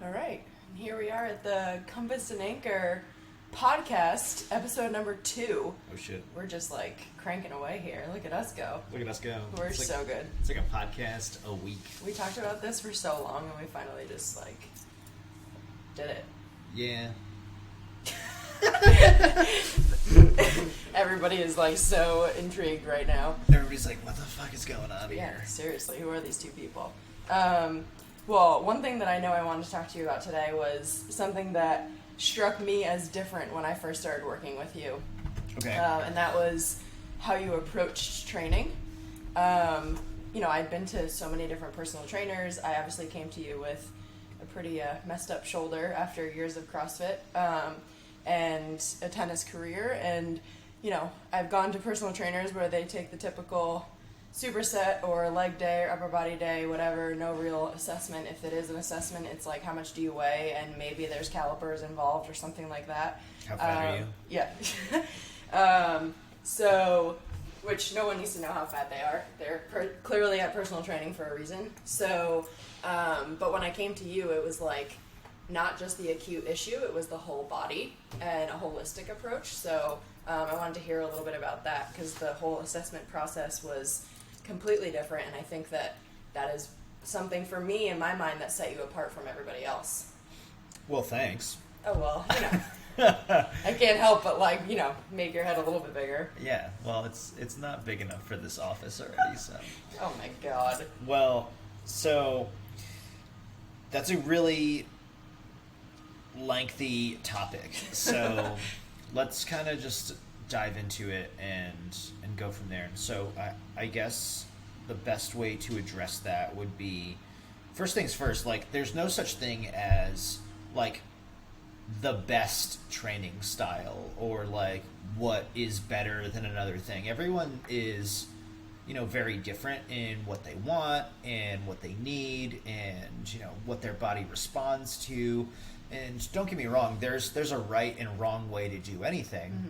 All right, and here we are at the Compass and Anchor podcast, episode number 2. Oh shit. We're just like cranking away here. Look at us go. Look at us go. We're so good. It's like a podcast a week. We talked about this for so long and we finally just like did it. Yeah. Everybody is like so intrigued right now. Everybody's like, what the fuck is going on Yeah, here? seriously, who are these two people? Well, one thing that I know I wanted to talk to you about today was something that struck me as different when I first started working with you. Okay. And that was how you approached training. I'd been to so many different personal trainers. I obviously came to you with a pretty messed up shoulder after years of CrossFit and a tennis career. And, I've gone to personal trainers where they take the typical superset or leg day or upper body day, whatever, no real assessment. If it is an assessment, it's like how much do you weigh and maybe there's calipers involved or something like that. How fat are you? Yeah. Which no one needs to know how fat they are. They're clearly at personal training for a reason. So, but when I came to you, it was like not just the acute issue, it was the whole body and a holistic approach. So I wanted to hear a little bit about that because the whole assessment process was completely different, and I think that is something for me in my mind that set you apart from everybody else. Well, thanks. Oh, well, I can't help but make your head a little bit bigger. Yeah, well, it's not big enough for this office already, so. Oh my god. Well, so that's a really lengthy topic. So let's kind of just dive into it and go from there. So I guess the best way to address that would be, first things first, there's no such thing as the best training style or what is better than another thing. Everyone is very different in what they want and what they need and what their body responds to. And don't get me wrong, there's a right and wrong way to do anything. Mm-hmm.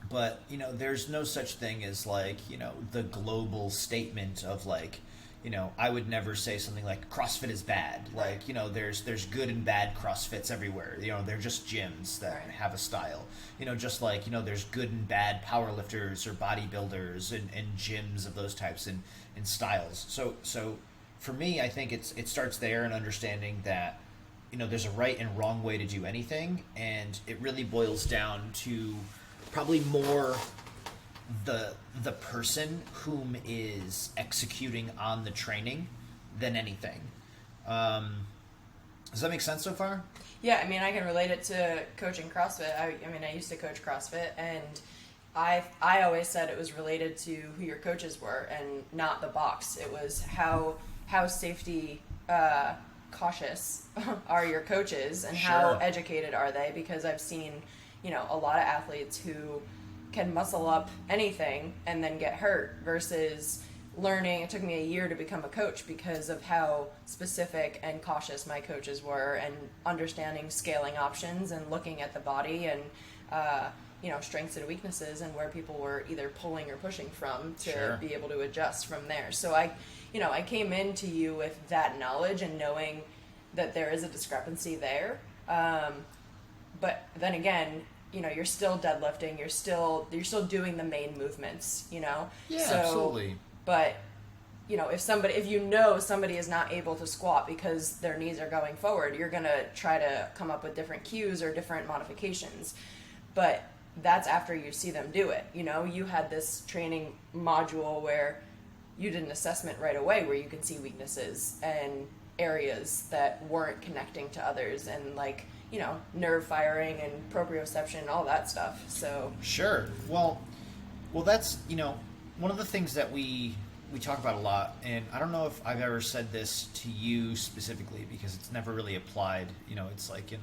But, there's no such thing as, the global statement of, I would never say something like CrossFit is bad. There's good and bad CrossFits everywhere. They're just gyms that have a style. There's good and bad powerlifters or bodybuilders and gyms of those types and styles. So for me, I think it starts there in understanding that, there's a right and wrong way to do anything. And it really boils down to probably more the person whom is executing on the training than anything. Does that make sense so far? Yeah, I can relate it to coaching CrossFit. I used to coach CrossFit, and I always said it was related to who your coaches were and not the box. It was how safety cautious are your coaches and how educated are they, because I've seen a lot of athletes who can muscle up anything and then get hurt versus learning. It took me a year to become a coach because of how specific and cautious my coaches were and understanding scaling options and looking at the body and strengths and weaknesses and where people were either pulling or pushing from to be able to adjust from there. So I came into you with that knowledge and knowing that there is a discrepancy there. But then again, you're still deadlifting. You're still doing the main movements. Yeah, so, absolutely. But if somebody is not able to squat because their knees are going forward, you're gonna try to come up with different cues or different modifications. But that's after you see them do it. You had this training module where you did an assessment right away where you can see weaknesses and areas that weren't connecting to others and nerve firing and proprioception and all that stuff. So sure. Well, that's one of the things that we talk about a lot, and I don't know if I've ever said this to you specifically because it's never really applied. It's in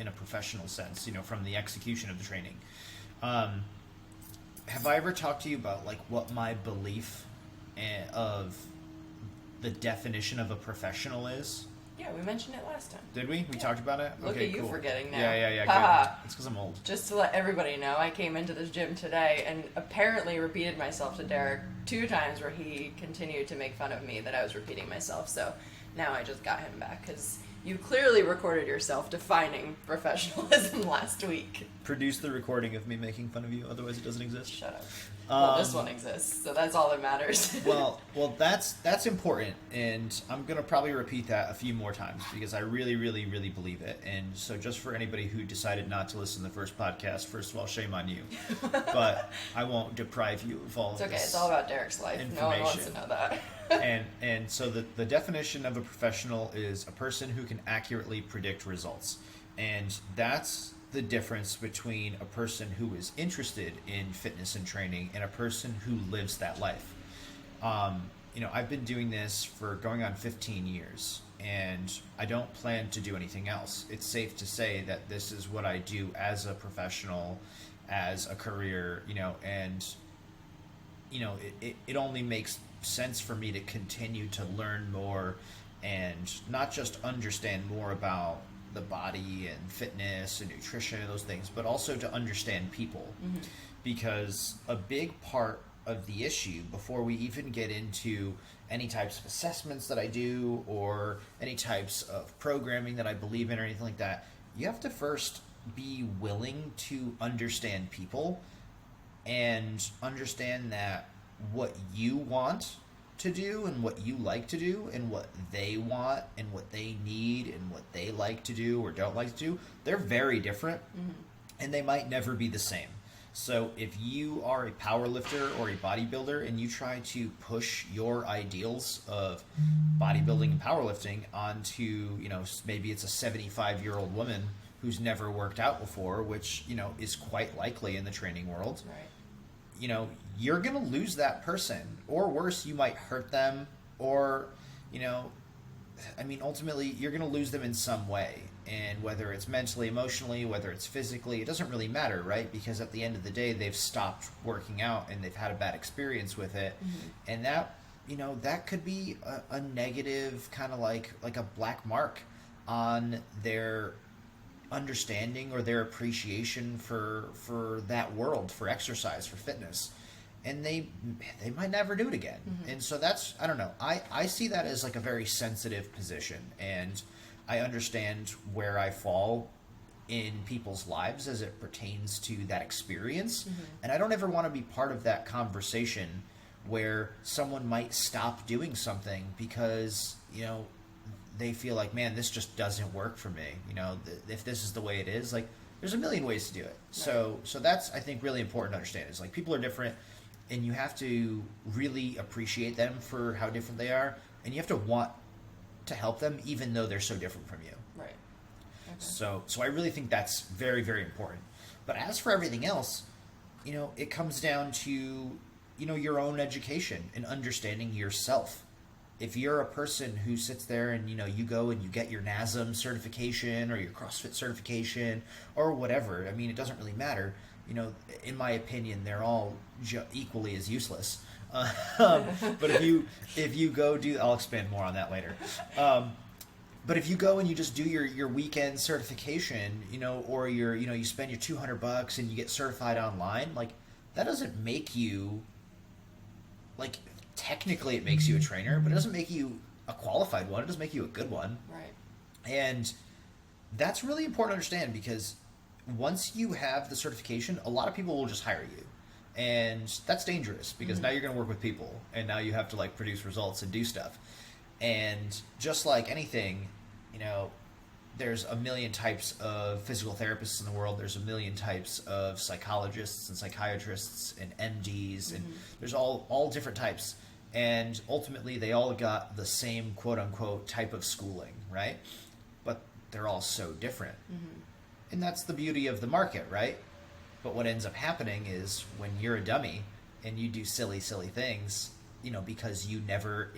a professional sense. From the execution of the training. Have I ever talked to you about what my belief of the definition of a professional is? Yeah, we mentioned it last time. Did we? We talked about it? Look okay, at you cool. forgetting now. Yeah. Good. It's because I'm old. Just to let everybody know, I came into this gym today and apparently repeated myself to Derek 2 times where he continued to make fun of me that I was repeating myself. So now I just got him back because You clearly recorded yourself defining professionalism last week. Produce the recording of me making fun of you, otherwise it doesn't exist. Shut up. Well, this one exists, so that's all that matters. well, that's important, and I'm gonna probably repeat that a few more times because I really, really, really believe it. And so, just for anybody who decided not to listen to the first podcast, first of all, shame on you. But I won't deprive you of all. It's okay. This it's all about Derek's life. No one wants to know that. and so the definition of a professional is a person who can accurately predict results, and that's the difference between a person who is interested in fitness and training and a person who lives that life. I've been doing this for going on 15 years, and I don't plan to do anything else. It's safe to say that this is what I do as a professional, as a career, and it only makes sense for me to continue to learn more and not just understand more about the body and fitness and nutrition and those things, but also to understand people. Mm-hmm. Because a big part of the issue before we even get into any types of assessments that I do or any types of programming that I believe in or anything like that, you have to first be willing to understand people and understand that what you want to do and what you like to do and what they want and what they need and what they like to do or don't like to do, they're very different. Mm-hmm. And they might never be the same. So if you are a power lifter or a bodybuilder and you try to push your ideals of bodybuilding and powerlifting onto, maybe it's a 75-year-old woman who's never worked out before, which, is quite likely in the training world. Right. You're going to lose that person, or worse, you might hurt them, or, ultimately you're going to lose them in some way. And whether it's mentally, emotionally, whether it's physically, it doesn't really matter, right? Because at the end of the day, they've stopped working out and they've had a bad experience with it. Mm-hmm. And that, that could be a negative kind of like a black mark on their understanding or their appreciation for that world, for exercise, for fitness. And they might never do it again. Mm-hmm. And so that's, I don't know, I see that as like a very sensitive position, and I understand where I fall in people's lives as it pertains to that experience. Mm-hmm. And I don't ever want to be part of that conversation where someone might stop doing something because, they feel like, man, this just doesn't work for me. If this is the way it is, like, there's a million ways to do it. Right. So that's, I think, really important to understand. Is like, people are different, and you have to really appreciate them for how different they are, and you have to want to help them even though they're so different from you. Right. Okay. So I really think that's very, very important. But as for everything else, it comes down to, your own education and understanding yourself. If you're a person who sits there and, you go and you get your NASM certification or your CrossFit certification or whatever, it doesn't really matter. In my opinion, they're all equally as useless. But if you go do, I'll expand more on that later. But if you go and you just do your weekend certification, or you spend your $200 and you get certified online, like, that doesn't make you, like, technically it makes you a trainer, but it doesn't make you a qualified one. It doesn't make you a good one. Right. And that's really important to understand, because once you have the certification, a lot of people will just hire you. And that's dangerous, because now you're going to work with people, and now you have to, like, produce results and do stuff. And just like anything, there's a million types of physical therapists in the world. There's a million types of psychologists and psychiatrists and MDs, and there's all different types. And ultimately, they all got the same quote-unquote type of schooling, right? But they're all so different. Mm-hmm. And that's the beauty of the market, right? But what ends up happening is when you're a dummy and you do silly things, because you never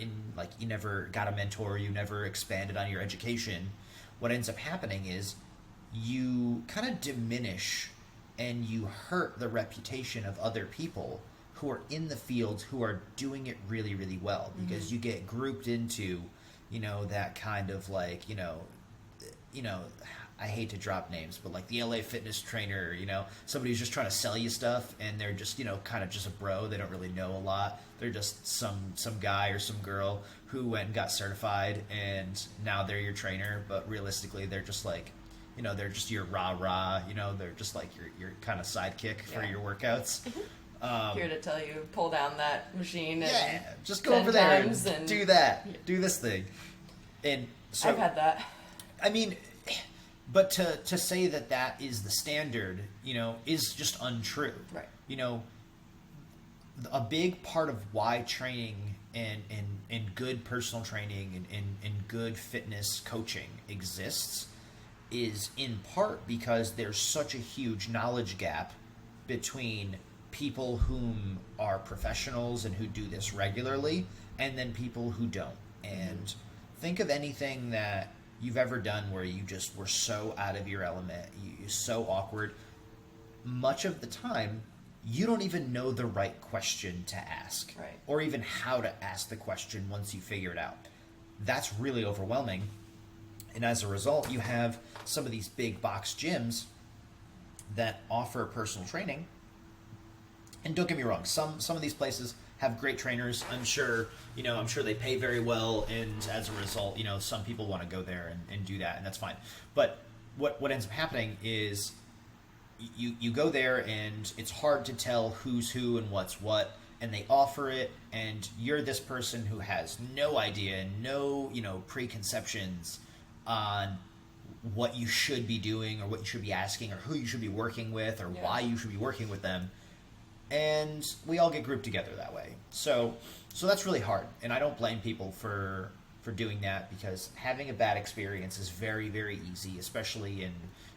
got a mentor, you never expanded on your education, what ends up happening is you kind of diminish and you hurt the reputation of other people who are in the field who are doing it really, really well, because you get grouped into, that kind of like, I hate to drop names, but like the LA fitness trainer, somebody who's just trying to sell you stuff, and they're just, kind of just a bro. They don't really know a lot. They're just some guy or some girl who went and got certified, and now they're your trainer. But realistically, they're just like, they're just your rah-rah. They're just like your kind of sidekick for your workouts. Here to tell you, pull down that machine. And just go over there and do that. Do this thing. And so I've had that. I mean, but to say that is the standard, is just untrue. Right. A big part of why training and good personal training and good fitness coaching exists is in part because there's such a huge knowledge gap between people whom are professionals and who do this regularly and then people who don't. And think of anything that you've ever done where you just were so out of your element, you're so awkward. Much of the time, you don't even know the right question to ask, right, or even how to ask the question once you figure it out. That's really overwhelming. And as a result, you have some of these big box gyms that offer personal training. And don't get me wrong, some of these places have great trainers. I'm sure they pay very well, and as a result, some people want to go there and do that, and that's fine. But what ends up happening is you go there, and it's hard to tell who's who and what's what, and they offer it, and you're this person who has no idea, no preconceptions on what you should be doing or what you should be asking or who you should be working with or why you should be working with them. And we all get grouped together that way. So that's really hard. And I don't blame people for doing that, because having a bad experience is very, very easy, especially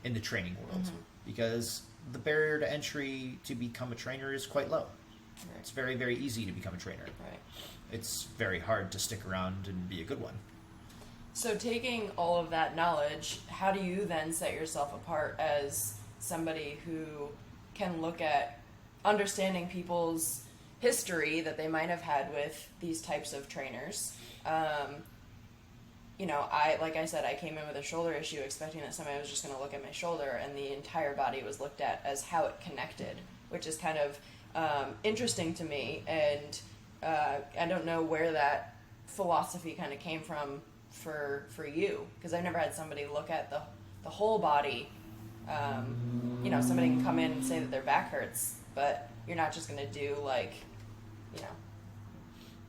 in the training world, because the barrier to entry to become a trainer is quite low. Right. It's very, very easy to become a trainer. Right. It's very hard to stick around and be a good one. So taking all of that knowledge, how do you then set yourself apart as somebody who can look at understanding people's history that they might have had with these types of trainers? Like I said, I came in with a shoulder issue expecting that somebody was just going to look at my shoulder, and the entire body was looked at as how it connected, which is kind of interesting to me. And I don't know where that philosophy kind of came from for you, because I've never had somebody look at the whole body. Somebody can come in and say that their back hurts, but you're not just going to do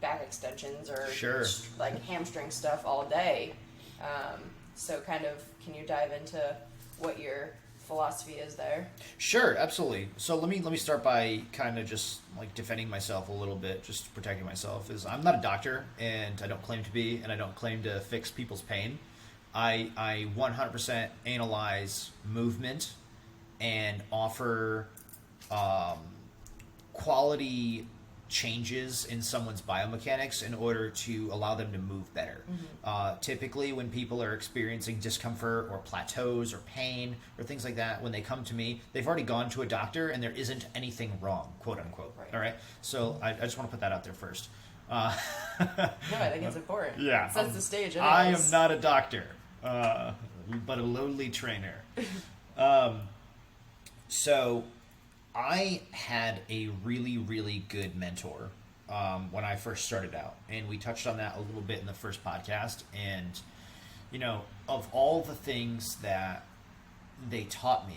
back extensions or like hamstring stuff all day. So kind of, can you dive into what your philosophy is there? Sure, absolutely. So let me start by kind of just like defending myself a little bit, just protecting myself. Is I'm not a doctor, and I don't claim to be, and I don't claim to fix people's pain. I 100% analyze movement and offer quality changes in someone's biomechanics in order to allow them to move better. Typically, when people are experiencing discomfort or plateaus or pain or things like that, when they come to me, they've already gone to a doctor and there isn't anything wrong, quote unquote. Right. All right? So I just want to put that out there first. No, I think it's important. Yeah. It sets the stage. Anyways. I am not a doctor, but a lowly trainer. So I had a really, really good mentor when I first started out. And we touched on that a little bit in the first podcast. And, of all the things that they taught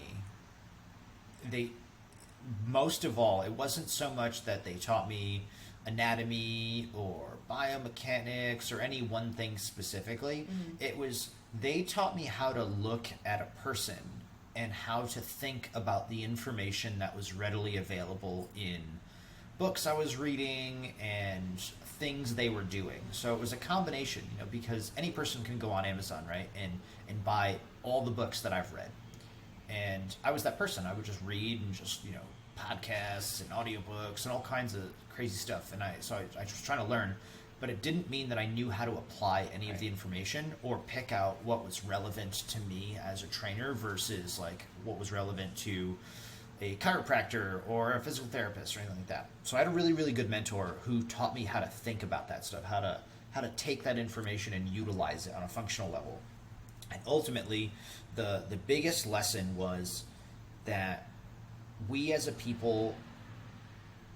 me, most of all, it wasn't so much that they taught me anatomy or biomechanics or any one thing specifically. It was, they taught me how to look at a person and how to think about the information that was readily available in books I was reading and things they were doing. So it was a combination, because any person can go on Amazon, right, and buy all the books that I've read. And I was that person. I would just read and just, podcasts and audiobooks and all kinds of crazy stuff. And I was trying to learn, but it didn't mean that I knew how to apply any of the information or pick out what was relevant to me as a trainer versus like what was relevant to a chiropractor or a physical therapist or anything like that. So I had a really, really good mentor who taught me how to think about that stuff, how to take that information and utilize it on a functional level. And ultimately, the biggest lesson was that we as a people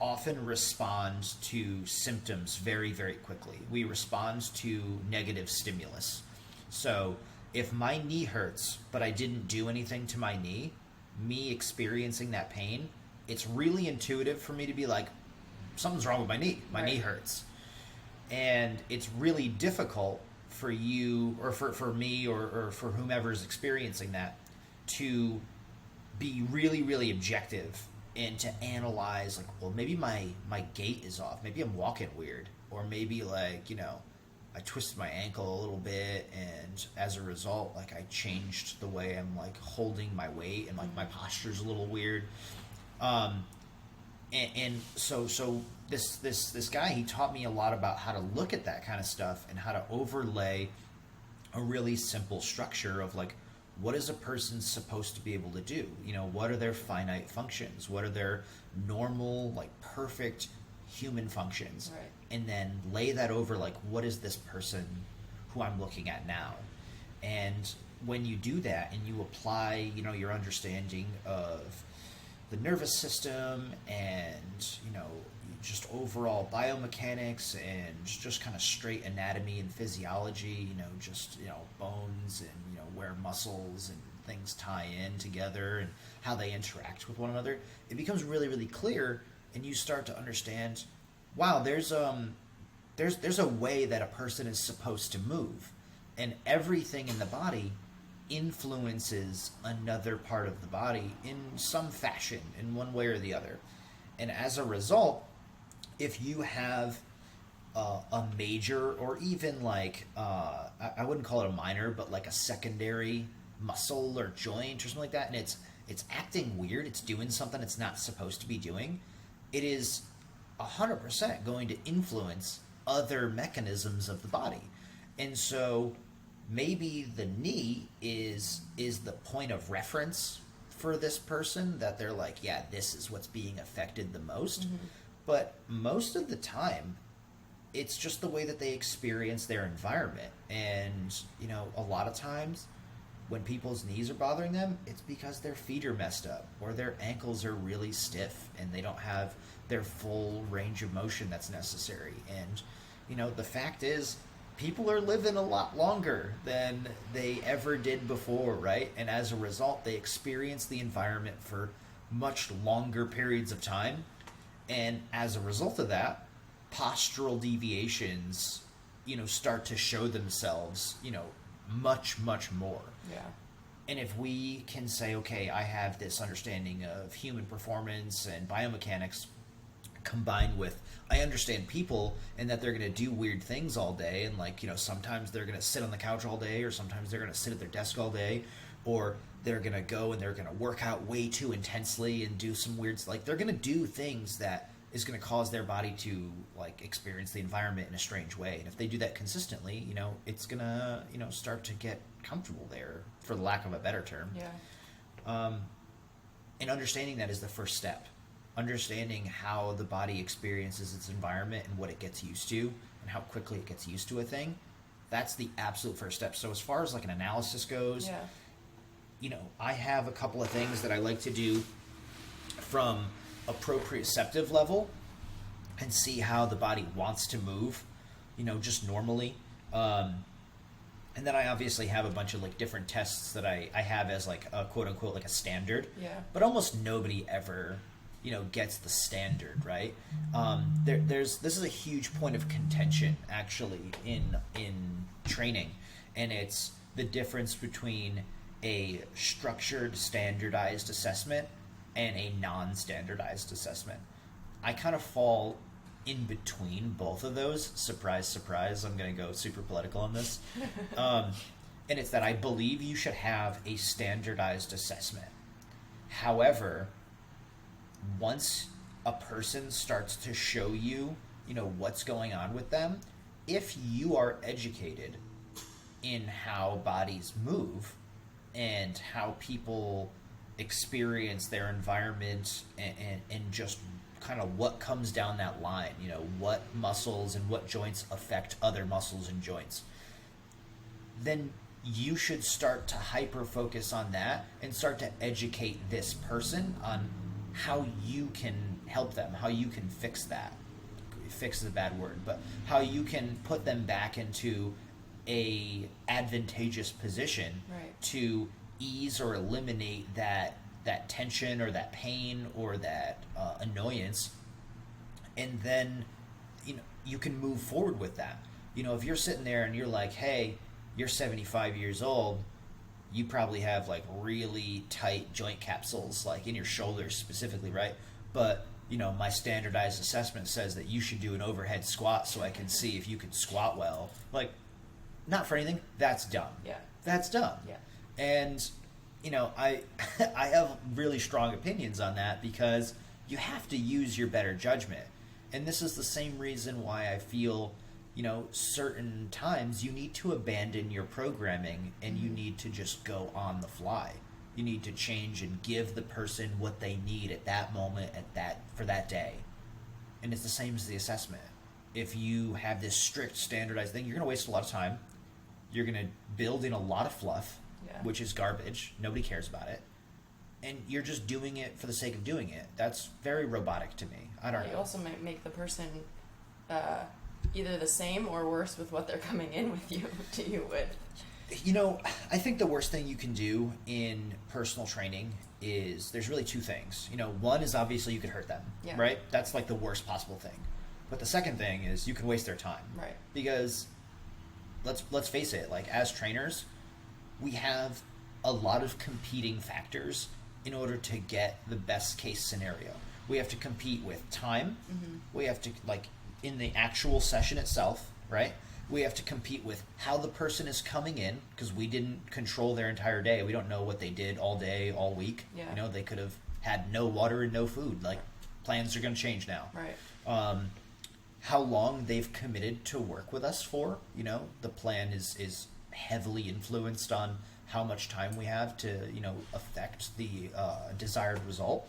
often respond to symptoms very, very quickly. We respond to negative stimulus. So if my knee hurts, but I didn't do anything to my knee, me experiencing that pain, it's really intuitive for me to be like, something's wrong with my knee. My knee hurts. And it's really difficult for you or for me or for whomever's experiencing that to be really, really objective and to analyze, like, well, maybe my gait is off. Maybe I'm walking weird. Or maybe, like, I twisted my ankle a little bit, and as a result, like, I changed the way I'm, like, holding my weight, and, like, my posture's a little weird. And so this guy, he taught me a lot about how to look at that kind of stuff and how to overlay a really simple structure of, like, what is a person supposed to be able to do? What are their finite functions? What are their normal, like, perfect human functions? Right. And then lay that over, like, what is this person who I'm looking at now? And when you do that and you apply, your understanding of the nervous system and, just overall biomechanics and just kind of straight anatomy and physiology, bones and, where muscles and things tie in together and how they interact with one another, it becomes really, really clear, and you start to understand, wow, there's a way that a person is supposed to move, and everything in the body influences another part of the body in some fashion, in one way or the other. And as a result, if you have a major, or even like I wouldn't call it a minor, but like a secondary muscle or joint or something like that, and it's acting weird, it's doing something it's not supposed to be doing, it is 100% going to influence other mechanisms of the body. And so maybe the knee is the point of reference for this person, that they're like, yeah, this is what's being affected the most. Mm-hmm. But most of the time, it's just the way that they experience their environment. And, a lot of times when people's knees are bothering them, it's because their feet are messed up or their ankles are really stiff and they don't have their full range of motion that's necessary. And, the fact is, people are living a lot longer than they ever did before, right? And as a result, they experience the environment for much longer periods of time. And as a result of that, postural deviations, start to show themselves, much, much more. Yeah. And if we can say, okay, I have this understanding of human performance and biomechanics combined with, I understand people and that they're going to do weird things all day, and like, sometimes they're going to sit on the couch all day, or sometimes they're going to sit at their desk all day, or they're going to go and they're going to work out way too intensely and do some weird, like, they're going to do things that is going to cause their body to, like, experience the environment in a strange way. And if they do that consistently, it's going to, start to get comfortable there, for the lack of a better term. Yeah. And understanding that is the first step. Understanding how the body experiences its environment and what it gets used to and how quickly it gets used to a thing, that's the absolute first step. So as far as like an analysis goes, I have a couple of things that I like to do from a proprioceptive level and see how the body wants to move, just normally. And then I obviously have a bunch of like different tests that I have as like a quote unquote like a standard. Yeah. But almost nobody ever, gets the standard, right? This is a huge point of contention actually in training, and it's the difference between a structured standardized assessment and a non-standardized assessment. I kind of fall in between both of those. Surprise, surprise. I'm going to go super political on this. And it's that I believe you should have a standardized assessment. However, once a person starts to show you, what's going on with them, if you are educated in how bodies move and how people experience their environment and just kind of what comes down that line, what muscles and what joints affect other muscles and joints, then you should start to hyper focus on that and start to educate this person on how you can help them, how you can fix that. Fix is a bad word, but how you can put them back into a advantageous position Right. to ease or eliminate that tension or that pain or that annoyance, and then you can move forward with that. If you're sitting there and you're like, hey, you're 75 years old, you probably have like really tight joint capsules, like in your shoulders specifically, right? But my standardized assessment says that you should do an overhead squat so I can see if you can squat well. Like, not for anything, that's dumb. Yeah. That's dumb. Yeah. And I I have really strong opinions on that, because you have to use your better judgment. And this is the same reason why I feel certain times you need to abandon your programming and you need to just go on the fly. You need to change and give the person what they need at that moment, for that day. And it's the same as the assessment. If you have this strict standardized thing, you're going to waste a lot of time. You're going to build in a lot of fluff, which is garbage. Nobody cares about it. And you're just doing it for the sake of doing it. That's very robotic to me. I don't know. You also might make the person either the same or worse with what they're coming in with you with. I think the worst thing you can do in personal training is, there's really two things. One is obviously you could hurt them, right? That's like the worst possible thing. But the second thing is you can waste their time, right? Because let's face it, like as trainers, we have a lot of competing factors in order to get the best case scenario. We have to compete with time. Mm-hmm. We have to, like, in the actual session itself, right? We have to compete with how the person is coming in, because we didn't control their entire day. We don't know what they did all day, all week. Yeah. They could have had no water and no food. Like, plans are going to change now. Right. How long they've committed to work with us for. The plan is heavily influenced on how much time we have to, affect the desired result.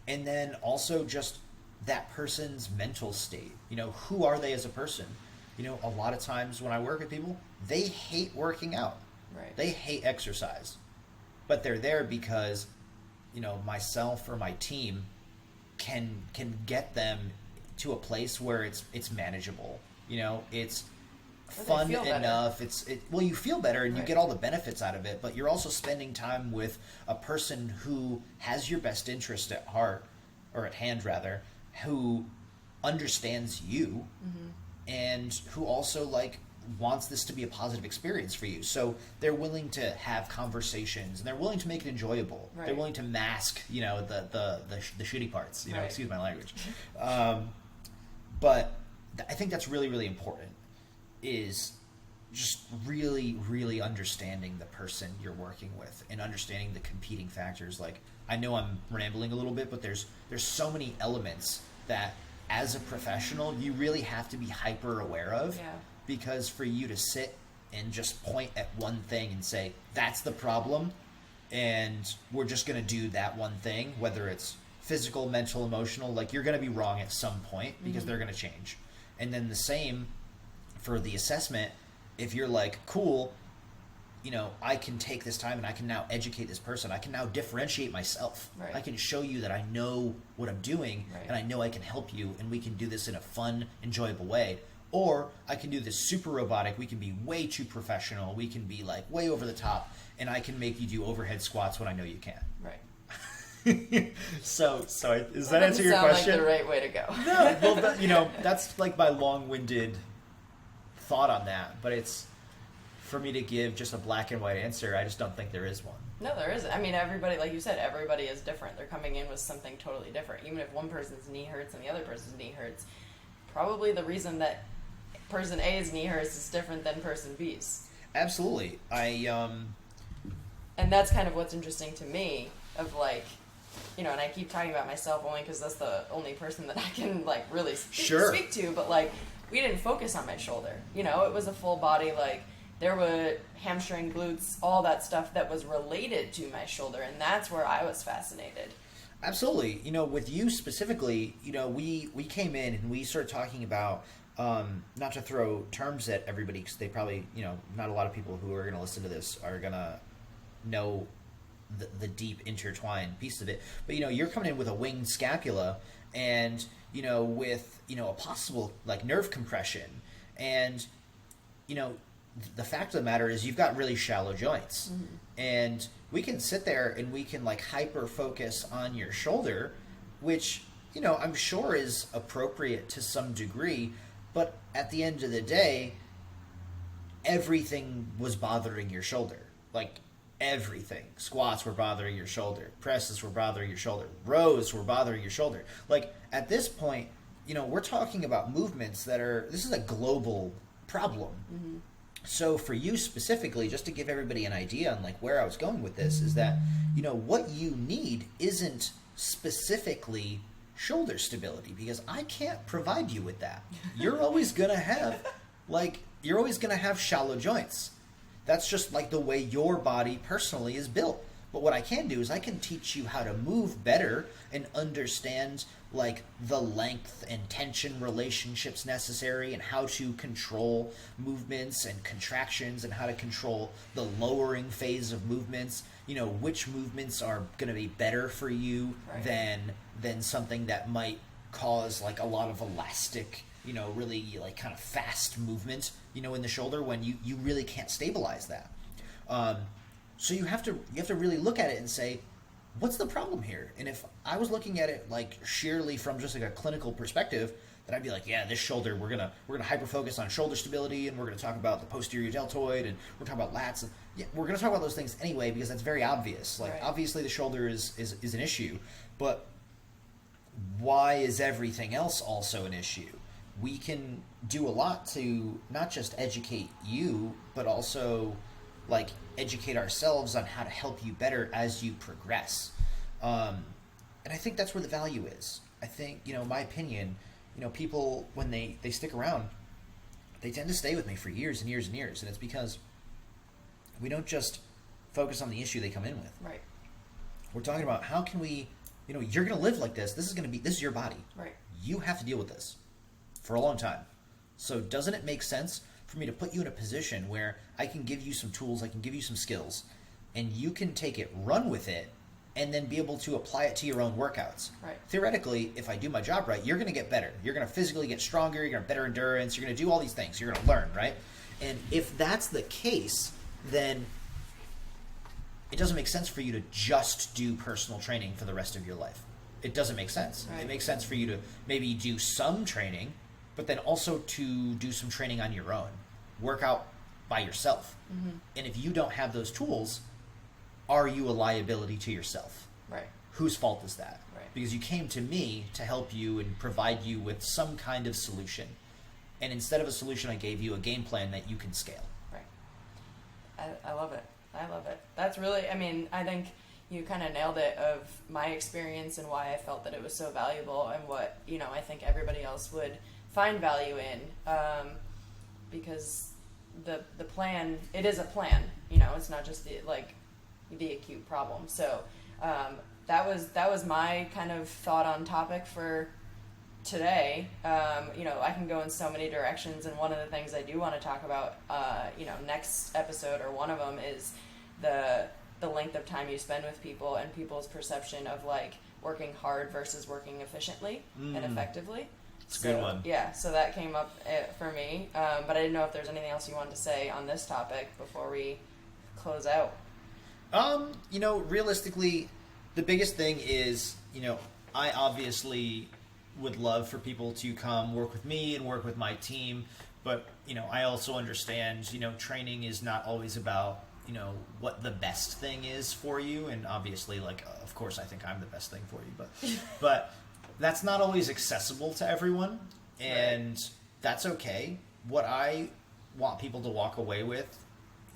And then also just that person's mental state. Who are they as a person? A lot of times when I work with people, they hate working out. Right. They hate exercise. But they're there because, myself or my team can get them to a place where it's manageable. It's fun enough. Well, you feel better and you get all the benefits out of it, but you're also spending time with a person who has your best interest at heart, or at hand rather, who understands you, and who also wants this to be a positive experience for you. So they're willing to have conversations and they're willing to make it enjoyable. Right. They're willing to mask, the shitty parts, excuse my language. But I think that's really, really important, is just really, really understanding the person you're working with and understanding the competing factors. Like, I know I'm rambling a little bit, but there's so many elements that as a professional you really have to be hyper aware of. Yeah. Because for you to sit and just point at one thing and say, that's the problem, and we're just going to do that one thing, whether it's physical, mental, emotional, you're going to be wrong at some point, because they're going to change. And then the same for the assessment. If you're like, cool, I can take this time and I can now educate this person. I can now differentiate myself. Right. I can show you that I know what I'm doing, and I know I can help you, and we can do this in a fun, enjoyable way. Or I can do this super robotic. We can be way too professional. We can be way over the top, and I can make you do overhead squats when I know you can't. Right. So does that answer your question? Like the right way to go. No, well, that's my long-winded thought on that. But it's, for me to give just a black and white answer, I just don't think there is one. No, there isn't. I mean, everybody, like you said, everybody is different. They're coming in with something totally different. Even if one person's knee hurts and the other person's knee hurts, probably the reason that person A's knee hurts is different than person B's. Absolutely. And that's kind of what's interesting to me, of and I keep talking about myself only because that's the only person that I can really speak to, but we didn't focus on my shoulder. It was a full body, there were hamstring, glutes, all that stuff that was related to my shoulder, and that's where I was fascinated. Absolutely. With you specifically, we came in and we started talking about not to throw terms at everybody, because they probably, not a lot of people who are going to listen to this are going to know the deep intertwined piece of it. But, you're coming in with a winged scapula and, with, a possible, like, nerve compression. And, the fact of the matter is you've got really shallow joints. Mm-hmm. And we can sit there and we can, like, hyper focus on your shoulder, which, I'm sure is appropriate to some degree. But at the end of the day, everything was bothering your shoulder. Like, everything. Squats were bothering your shoulder. Presses were bothering your shoulder. Rows were bothering your shoulder. Like, at this point, we're talking about movements this is a global problem. Mm-hmm. So for you specifically, just to give everybody an idea on, like, where I was going with this, is that, what you need isn't specifically shoulder stability, because I can't provide you with that. You're always going to have shallow joints. That's just, like, the way your body personally is built. But what I can do is I can teach you how to move better and understand, like, the length and tension relationships necessary, and how to control movements and contractions, and how to control the lowering phase of movements. Which movements are going to be better for you than something that might cause, like, a lot of elastic, really, like, kind of fast movement, in the shoulder, when you really can't stabilize that. So you have to really look at it and say, what's the problem here? And if I was looking at it, like, sheerly from just, like, a clinical perspective, then I'd be like, yeah, this shoulder, we're gonna hyper focus on shoulder stability, and we're gonna talk about the posterior deltoid, and we're talking about lats. And, yeah, we're gonna talk about those things anyway, because that's very obvious. Like, obviously the shoulder is an issue, but why is everything else also an issue? We can do a lot to not just educate you, but also, like, educate ourselves on how to help you better as you progress. And I think that's where the value is. I think, my opinion, people, when they stick around, they tend to stay with me for years and years and years. And it's because we don't just focus on the issue they come in with. Right. We're talking about how can we, you're going to live like this. This is your body. Right. You have to deal with this for a long time. So doesn't it make sense for me to put you in a position where I can give you some tools, I can give you some skills, and you can take it, run with it, and then be able to apply it to your own workouts. Right. Theoretically, if I do my job right, you're going to get better. You're going to physically get stronger. You're going to have better endurance. You're going to do all these things. You're going to learn, right? And if that's the case, then it doesn't make sense for you to just do personal training for the rest of your life. It doesn't make sense. Right. It makes sense for you to maybe do some training, but then also to do some training on your own. Work out by yourself. Mm-hmm. And if you don't have those tools, are you a liability to yourself? Right. Whose fault is that? Right. Because you came to me to help you and provide you with some kind of solution. And instead of a solution, I gave you a game plan that you can scale. Right. I love it. I love it. That's really, I think you kind of nailed it, of my experience and why I felt that it was so valuable, and what, I think everybody else would find value in. Because the plan, it is a plan, it's not just the acute problem. So that was my kind of thought on topic for today. I can go in so many directions, and one of the things I do want to talk about, next episode, or one of them, is the length of time you spend with people and people's perception of, like, working hard versus working efficiently and effectively. It's a good one. Yeah, so that came up for me, but I didn't know if there's anything else you wanted to say on this topic before we close out. Realistically, the biggest thing is, I obviously would love for people to come work with me and work with my team, but, I also understand, training is not always about, what the best thing is for you, and obviously, like, of course I think I'm the best thing for you, but that's not always accessible to everyone, and that's okay. What I want people to walk away with,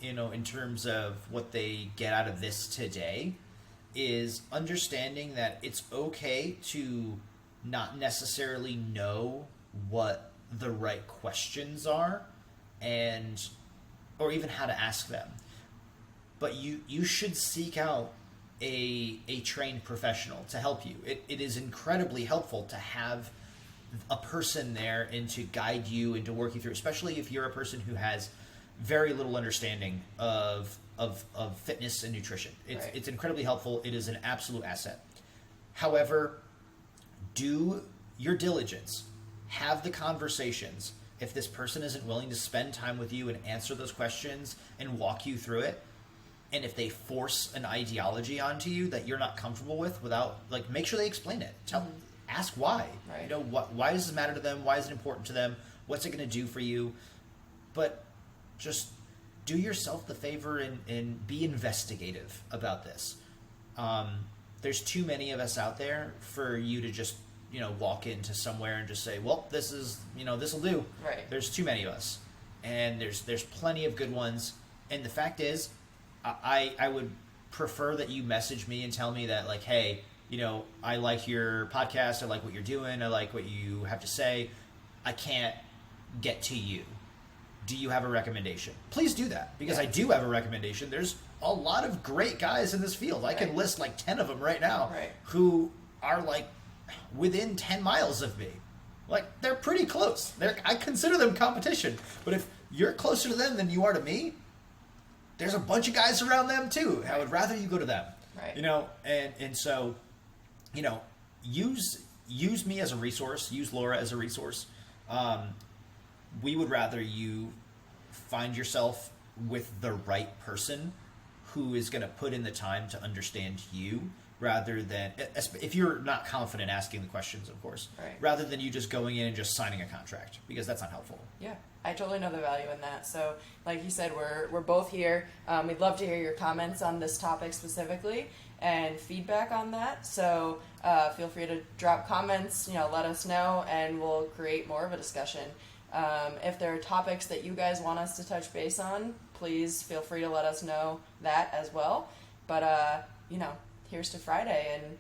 in terms of what they get out of this today, is understanding that it's okay to not necessarily know what the right questions are, or even how to ask them. But you should seek out a trained professional to help you. It is incredibly helpful to have, a person there and to guide you and to work you through, especially if you're a person who has very little understanding of fitness and nutrition. It's incredibly helpful. It is an absolute asset. However, do your diligence. Have the conversations. If this person isn't willing to spend time with you and answer those questions and walk you through it, and if they force an ideology onto you that you're not comfortable with, without, like, make sure they explain it. Ask why. Right. You know, why does this matter to them? Why is it important to them? What's it going to do for you? But just do yourself the favor and be investigative about this. There's too many of us out there for you to just, you know, walk into somewhere and just say, well, this is, you know, this will do. Right. There's too many of us. And there's plenty of good ones. And the fact is, I would prefer that you message me and tell me that, like, hey, you know, I like your podcast, I like what you're doing, I like what you have to say. I can't get to you. Do you have a recommendation? Please do that, because I do have a recommendation. There's a lot of great guys in this field. I can list like 10 of them right now who are like within 10 miles of me. Like, they're pretty close. I consider them competition. But if you're closer to them than you are to me, there's a bunch of guys around them too. I would rather you go to them. Right. You know, and so, you know, use me as a resource. Use Laura as a resource. We would rather you find yourself with the right person who is going to put in the time to understand you, rather than, if you're not confident asking the questions, of course, rather than you just going in and just signing a contract, because that's not helpful. Yeah, I totally know the value in that. So, like you said, we're both here. We'd love to hear your comments on this topic specifically and feedback on that. So feel free to drop comments, you know, let us know, and we'll create more of a discussion. If there are topics that you guys want us to touch base on, please feel free to let us know that as well. But, you know, here's to Friday, and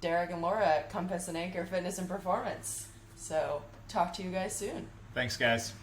Derek and Laura at Compass and Anchor Fitness and Performance. So talk to you guys soon. Thanks, guys.